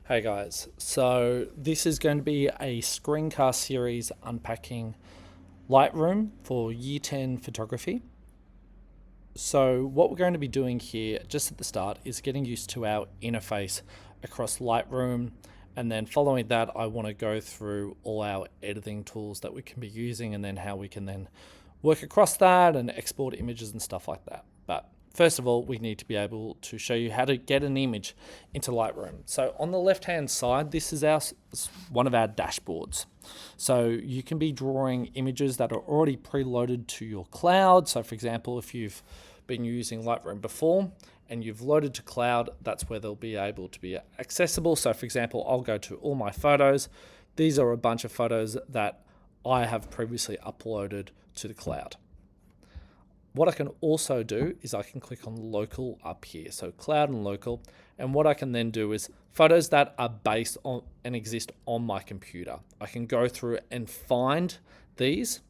Hey guys, so this is going to be a screencast series unpacking Lightroom for Year 10 photography. So what we're going to be doing here just at the start is getting used to our interface across Lightroom, and then following that I want to go through all our editing tools that we can be using and then how we can then work across that and export images and stuff like that. But first of all, we need to be able to show you how to get an image into Lightroom. So on the left-hand side, this is one of our dashboards. So you can be drawing images that are already preloaded to your cloud. So for example, if you've been using Lightroom before and you've loaded to cloud, that's where they'll be able to be accessible. So for example, I'll go to all my photos. These are a bunch of photos that I have previously uploaded to the cloud. What I can also do is I can click on local up here, so cloud and local, and what I can then do is photos that are based on and exist on my computer. I can go through and find these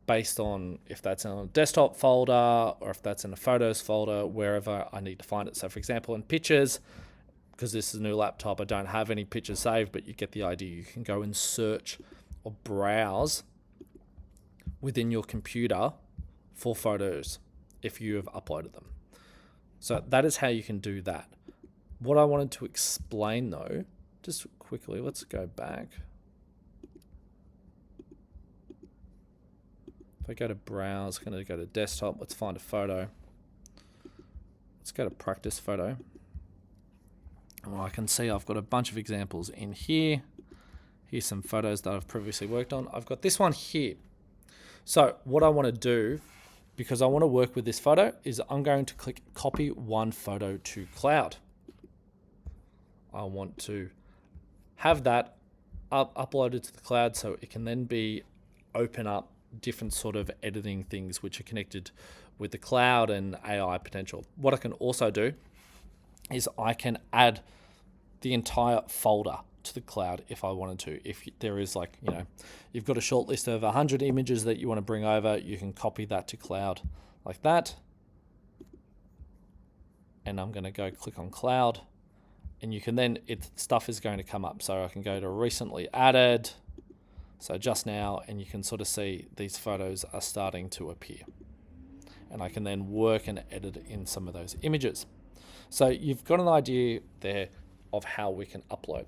based on if that's in a desktop folder or if that's in a photos folder, wherever I need to find it. So for example, in pictures, because this is a new laptop, I don't have any pictures saved, but you get the idea. You can go and search or browse within your computer for photos if you have uploaded them. So that is how you can do that. What I wanted to explain though, just quickly, let's go back. If I go to browse, I'm going to go to desktop, let's find a photo. Let's go to practice photo. And I can see I've got a bunch of examples in here. Here's some photos that I've previously worked on. I've got this one here. So what I want to do, because I want to work with this photo, is I'm going to click copy one photo to cloud. I want to have that uploaded to the cloud so it can then be open up different sort of editing things which are connected with the cloud and AI potential. What I can also do is I can add the entire folder to the cloud if I wanted to. If there is you've got a short list of 100 images that you want to bring over, you can copy that to cloud like that. And I'm going to go click on cloud, and you can then, stuff is going to come up. So I can go to recently added, so just now, and you can sort of see these photos are starting to appear. And I can then work and edit in some of those images. So you've got an idea there of how we can upload.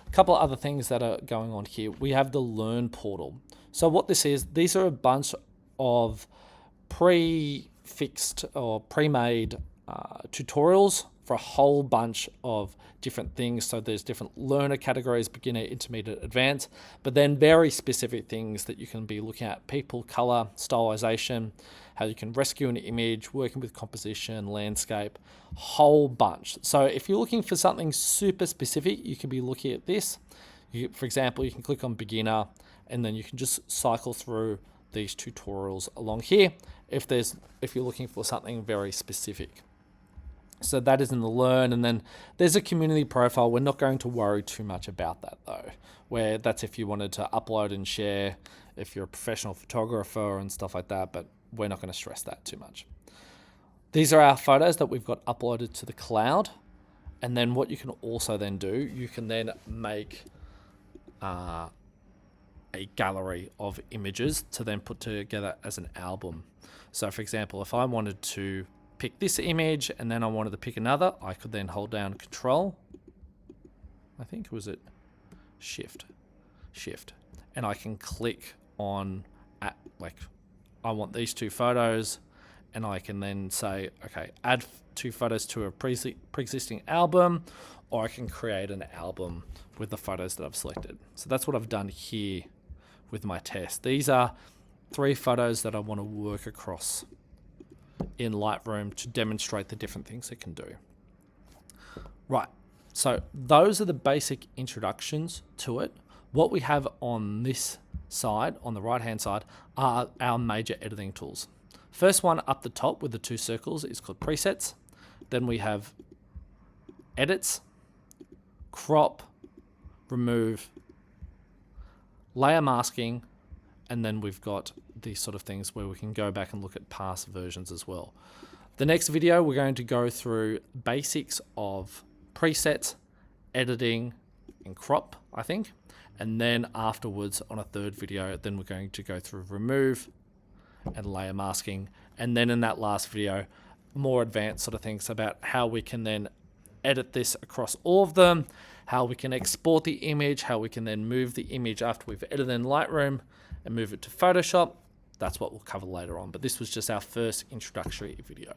A couple of other things that are going on here. We have the Learn portal. So what this is, these are a bunch of pre-fixed or pre-made tutorials for a whole bunch of different things. So there's different learner categories, beginner, intermediate, advanced, but then very specific things that you can be looking at: people, color, stylization, how you can rescue an image, working with composition, landscape, whole bunch. So if you're looking for something super specific, you can be looking at this. For example, you can click on beginner, and then you can just cycle through these tutorials along here if you're looking for something very specific. So that is in the Learn, and then there's a community profile. We're not going to worry too much about that though, where that's if you wanted to upload and share, if you're a professional photographer and stuff like that, but we're not going to stress that too much. These are our photos that we've got uploaded to the cloud. And then what you can also then do, you can then make a gallery of images to then put together as an album. So for example, if I wanted to pick this image and then I wanted to pick another, I could then hold down Control. I think it was it Shift, and I can click on I want these two photos, and I can then say, okay, add two photos to a pre-existing album, or I can create an album with the photos that I've selected. So that's what I've done here with my test. These are 3 photos that I want to work across in Lightroom to demonstrate the different things it can do. Right, so those are the basic introductions to it. What we have on this side, on the right hand side, are our major editing tools. First one up the top with the 2 circles is called presets. Then we have edits, crop, remove, layer masking, and then we've got these sort of things where we can go back and look at past versions as well. The next video, we're going to go through basics of presets, editing, and crop, I think. And then afterwards on a third video, then we're going to go through remove and layer masking. And then in that last video, more advanced sort of things about how we can then edit this across all of them, how we can export the image, how we can then move the image after we've edited in Lightroom and move it to Photoshop. That's what we'll cover later on. But this was just our first introductory video.